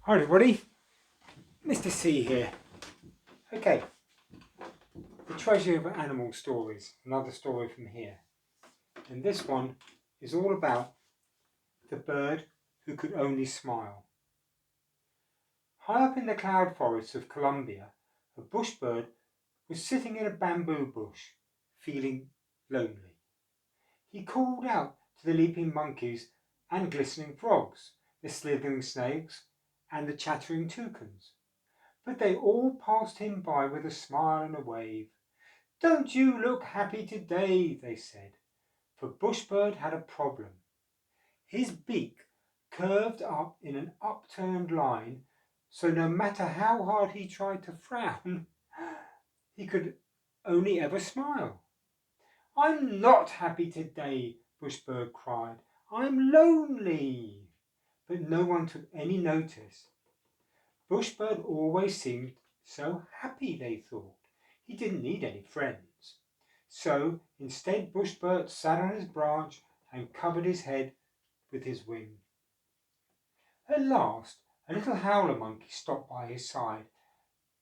Hi everybody, Mr. C here. Okay, the treasure of animal stories, another story from here. And this one is all about the bird who could only smile. High up in the cloud forests of Colombia, a bushbird was sitting in a bamboo bush, feeling lonely. He called out to the leaping monkeys and glistening frogs, the slithering snakes and the chattering toucans. But they all passed him by with a smile and a wave. "Don't you look happy today?" they said, for Bushbird had a problem. His beak curved up in an upturned line, so no matter how hard he tried to frown, he could only ever smile. "I'm not happy today," Bushbird cried. "I'm lonely." But no one took any notice. Bushbird always seemed so happy, they thought. He didn't need any friends. So instead Bushbird sat on his branch and covered his head with his wing. At last a little howler monkey stopped by his side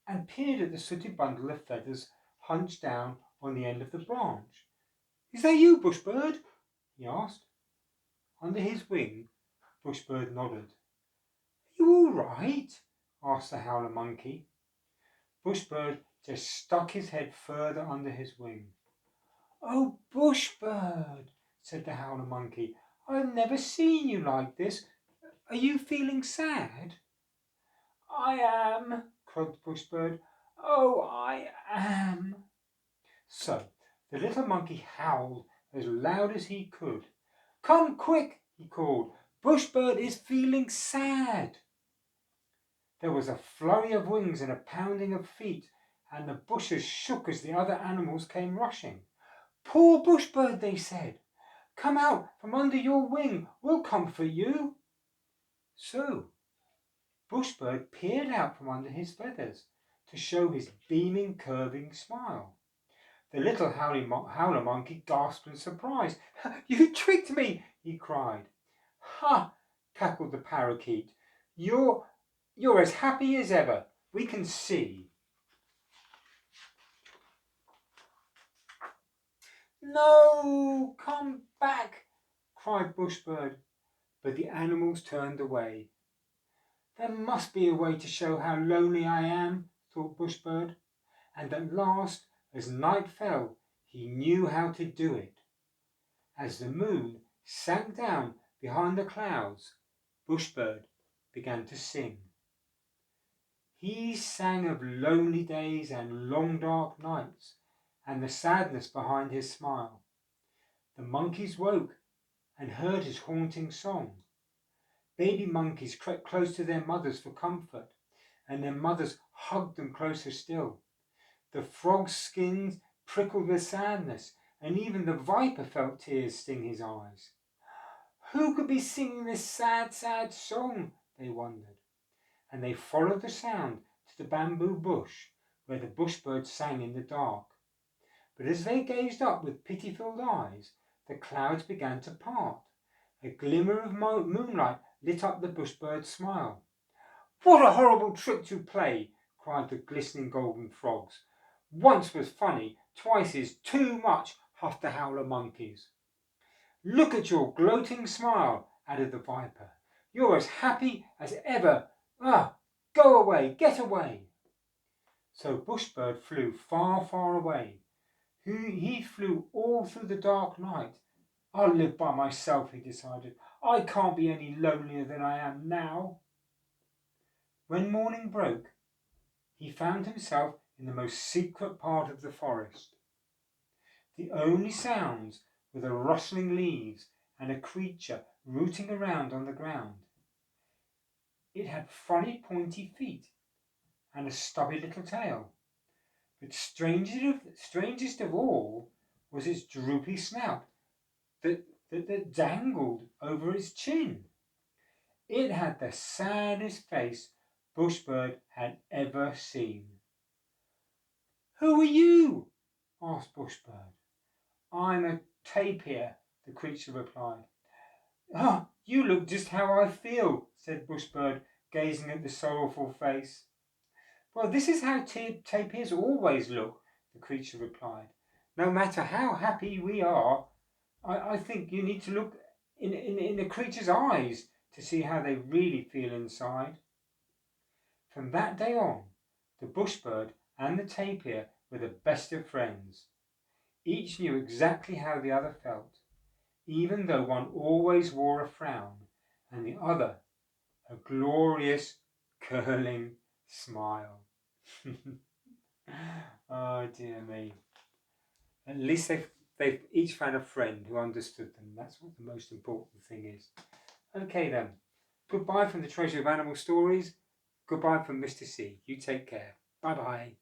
and peered at the sooty bundle of feathers hunched down on the end of the branch. "Is that you, Bushbird?" he asked. Under his wing Bushbird nodded. "Are you all right?" asked the howler monkey. Bushbird just stuck his head further under his wing. "Oh, Bushbird," said the howler monkey, "I've never seen you like this. Are you feeling sad?" "I am," croaked Bushbird. "Oh, I am." So the little monkey howled as loud as he could. "Come quick," he called. "Bushbird is feeling sad." There was a flurry of wings and a pounding of feet, and the bushes shook as the other animals came rushing. "Poor Bushbird," they said. "Come out from under your wing. We'll comfort you." So Bushbird peered out from under his feathers to show his beaming, curving smile. The little howler monkey gasped in surprise. "You tricked me!" he cried. "Ha!" cackled the parakeet. You're as happy as ever. We can see." "No, come back!" cried Bushbird, but the animals turned away. "There must be a way to show how lonely I am," thought Bushbird, and at last, as night fell, he knew how to do it. As the moon sank down behind the clouds, Bushbird began to sing. He sang of lonely days and long dark nights, and the sadness behind his smile. The monkeys woke and heard his haunting song. Baby monkeys crept close to their mothers for comfort, and their mothers hugged them closer still. The frog's skins prickled with sadness, and even the viper felt tears sting his eyes. Who could be singing this sad, sad song, they wondered, and they followed the sound to the bamboo bush where the bushbird sang in the dark. But as they gazed up with pity-filled eyes, the clouds began to part. A glimmer of moonlight lit up the bushbird's smile. "What a horrible trick to play!" cried the glistening golden frogs. "Once was funny, twice is too much," huffed the howler monkeys. "Look at your gloating smile," added the viper. "You're as happy as ever. Go away, get away." So Bushbird flew far, far away. He flew all through the dark night. "I'll live by myself," he decided. "I can't be any lonelier than I am now." When morning broke, he found himself in the most secret part of the forest. The only sounds were the rustling leaves and a creature rooting around on the ground. It had funny pointy feet and a stubby little tail, but strangest of all was its droopy snout that dangled over its chin. It had the saddest face Bushbird had ever seen. "Who are you?" asked Bushbird. "I'm a tapir," the creature replied. "You look just how I feel," said Bushbird, gazing at the sorrowful face. Well, this is how tapirs always look, the creature replied. No matter how happy we are, I think you need to look in the creature's eyes to see how they really feel inside. From that day on, the bushbird and the tapir were the best of friends. Each knew exactly how the other felt, even though one always wore a frown and the other a glorious curling smile. Oh dear me. At least they've each found a friend who understood them. That's what the most important thing is. Okay then. Goodbye from the Treasure of Animal Stories. Goodbye from Mr. C. You take care. Bye bye.